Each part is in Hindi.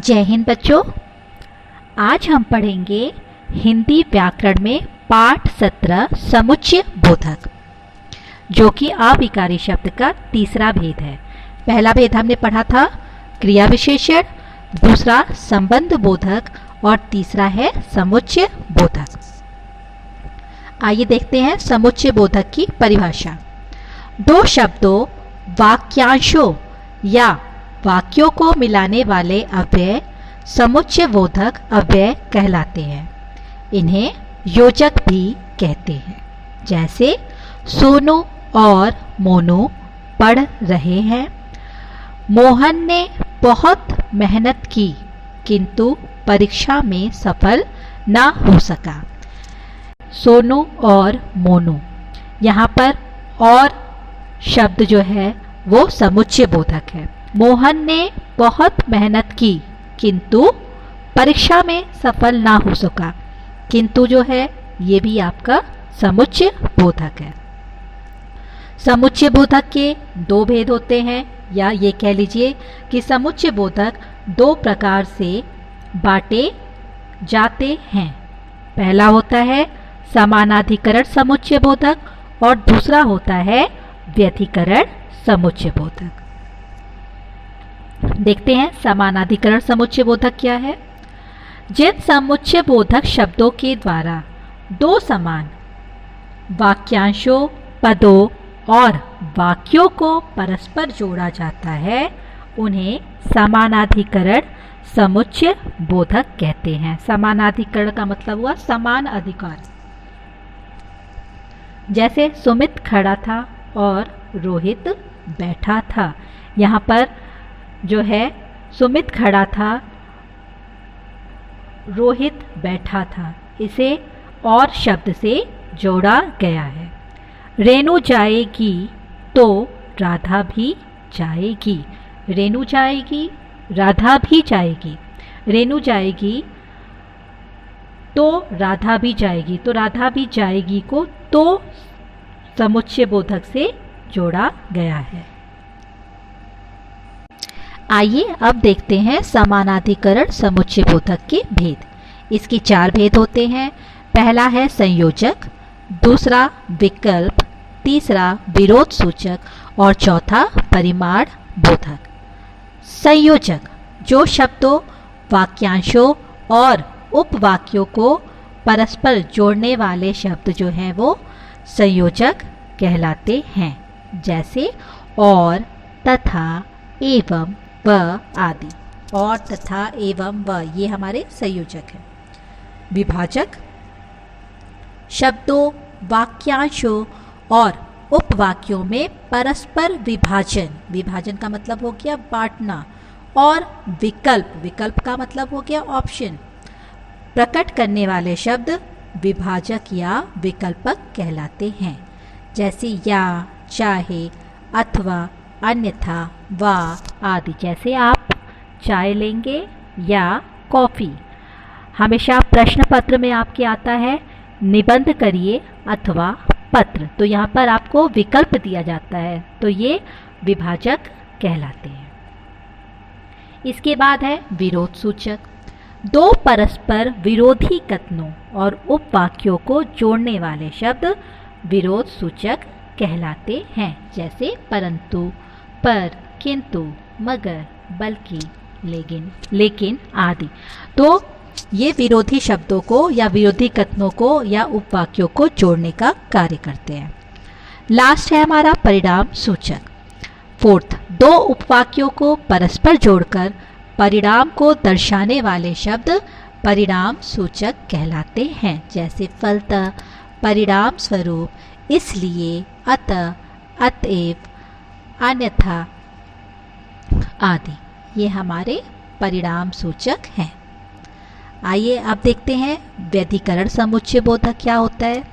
जय हिंद बच्चों। आज हम पढ़ेंगे हिंदी व्याकरण में पाठ 17 समुच्चय बोधक, जो कि अविकारी शब्द का तीसरा भेद है। पहला भेद हमने पढ़ा था क्रिया विशेषण, दूसरा संबंध बोधक और तीसरा है समुच्चय बोधक। आइए देखते हैं समुच्चय बोधक की परिभाषा। दो शब्दों, वाक्यांशों या वाक्यों को मिलाने वाले अव्यय समुच्चय बोधक अव्यय कहलाते हैं। इन्हें योजक भी कहते हैं। जैसे सोनू और मोनू पढ़ रहे हैं। मोहन ने बहुत मेहनत की किंतु परीक्षा में सफल ना हो सका। सोनू और मोनू, यहाँ पर और शब्द जो है वो समुच्चय बोधक है। मोहन ने बहुत मेहनत की किंतु परीक्षा में सफल ना हो सका। किंतु जो है ये भी आपका समुच्चय बोधक है। समुच्चय बोधक के दो भेद होते हैं, या ये कह लीजिए कि समुच्चय बोधक दो प्रकार से बांटे जाते हैं। पहला होता है समानाधिकरण समुच्चय बोधक और दूसरा होता है व्यधिकरण समुच्चय बोधक। देखते हैं समानाधिकरण समुच्चय बोधक क्या है। जिन समुच्चय बोधक शब्दों के द्वारा दो समान वाक्यांशों, पदों और वाक्यों को परस्पर जोड़ा जाता है, उन्हें समानाधिकरण समुच्चय बोधक कहते हैं। समानाधिकरण का मतलब हुआ समान अधिकार। जैसे सुमित खड़ा था और रोहित बैठा था। यहाँ पर जो है सुमित खड़ा था, रोहित बैठा था, इसे और शब्द से जोड़ा गया है। रेणु जाएगी तो राधा भी जाएगी। रेणु जाएगी, राधा भी जाएगी। रेणु जाएगी तो राधा भी जाएगी। तो राधा भी जाएगी को तो समुच्चय बोधक से जोड़ा गया है। आइए अब देखते हैं समानाधिकरण समुच्चय बोधक के भेद। इसके चार भेद होते हैं। पहला है संयोजक, दूसरा विकल्प, तीसरा विरोध सूचक और चौथा परिमाण बोधक। संयोजक, जो शब्दों, वाक्यांशों और उपवाक्यों को परस्पर जोड़ने वाले शब्द जो हैं वो संयोजक कहलाते हैं। जैसे और, तथा, एवं, व आदि। और, तथा, एवं, व ये हमारे संयोजक हैं। विभाजक, शब्दों, वाक्यांशों और उपवाक्यों में परस्पर विभाजन, विभाजन का मतलब हो गया बांटना, और विकल्प, विकल्प का मतलब हो गया ऑप्शन, प्रकट करने वाले शब्द विभाजक या विकल्पक कहलाते हैं। जैसे या, चाहे, अथवा, अन्यथा, वा आदि। जैसे आप चाय लेंगे या कॉफ़ी। हमेशा प्रश्न पत्र में आपके आता है निबंध करिए अथवा पत्र, तो यहाँ पर आपको विकल्प दिया जाता है, तो ये विभाजक कहलाते हैं। इसके बाद है विरोध सूचक। दो परस्पर विरोधी कथनों और उपवाक्यों को जोड़ने वाले शब्द विरोध सूचक कहलाते हैं। जैसे परंतु, पर, किंतु, मगर, बल्कि, लेकिन आदि। तो ये विरोधी शब्दों को या विरोधी कथनों को या उपवाक्यों को जोड़ने का कार्य करते हैं। लास्ट है हमारा परिणाम सूचक। फोर्थ, दो उपवाक्यों को परस्पर जोड़कर परिणाम को दर्शाने वाले शब्द परिणाम सूचक कहलाते हैं। जैसे फलतः, परिणाम स्वरूप, इसलिए, अतः, अतएव, अन्यथा आदि। ये हमारे परिणाम सूचक हैं। आइए अब देखते हैं व्यधिकरण समुच्चय बोधक क्या होता है।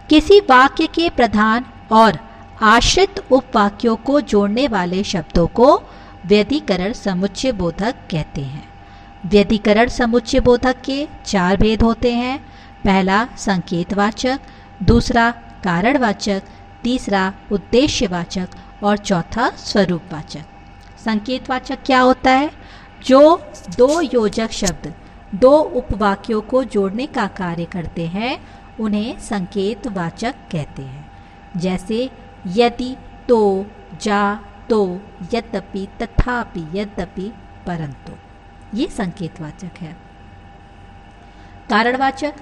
किसी वाक्य के प्रधान और आश्रित उपवाक्यों को जोड़ने वाले शब्दों को व्यधिकरण समुच्चय बोधक कहते हैं। व्यधिकरण समुच्चय बोधक के चार भेद होते हैं। पहला संकेतवाचक, दूसरा कारणवाचक, तीसरा उद्देश्यवाचक और चौथा स्वरूपवाचक। संकेतवाचक क्या होता है? जो दो योजक शब्द दो उपवाक्यों को जोड़ने का कार्य करते हैं उन्हें संकेतवाचक कहते हैं। जैसे यदि, तो, जा, तो, यद्यपि, तथापि, यद्यपि, परंतु, ये संकेतवाचक है। कारणवाचक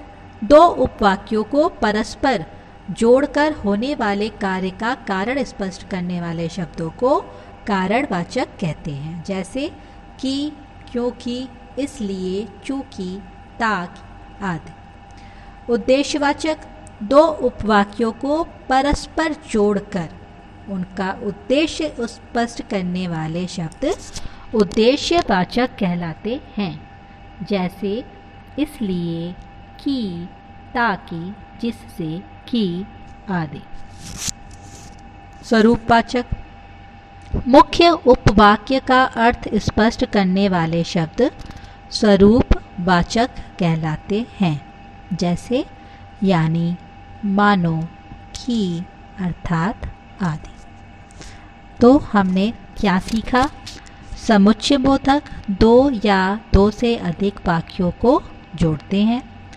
दो उपवाक्यों को परस्पर जोड़कर होने वाले कार्य का कारण स्पष्ट करने वाले शब्दों को कारणवाचक कहते हैं। जैसे कि, क्योंकि, इसलिए, चूंकि, ताकि आदि। उद्देश्यवाचक दो उपवाक्यों को परस्पर जोड़कर उनका उद्देश्य स्पष्ट करने वाले शब्द उद्देश्यवाचक कहलाते हैं। जैसे इसलिए, कि, ताकि, जिससे, कि आदि। स्वरूपवाचक मुख्य उपवाक्य का अर्थ स्पष्ट करने वाले शब्द स्वरूपवाचक कहलाते हैं। जैसे यानी, मानो, कि, अर्थात आदि। तो हमने क्या सीखा? समुच्चयबोधक दो या दो से अधिक वाक्यों को जोड़ते हैं।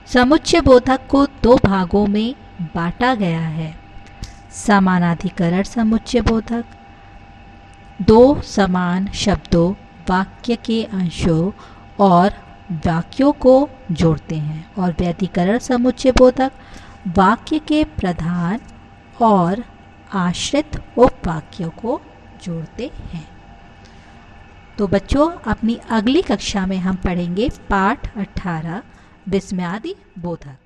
समुच्चयबोधक को दो भागों में बांटा गया है। समानाधिकरण समुच्चयबोधक दो समान शब्दों, वाक्य के अंशों और वाक्यों को जोड़ते हैं। और व्यधिकरण समुच्चयबोधक वाक्य के प्रधान और आश्रित उपवाक्यों को जोड़ते हैं। तो बच्चों, अपनी अगली कक्षा में हम पढ़ेंगे पाठ 18 विस्मयादि बोधक।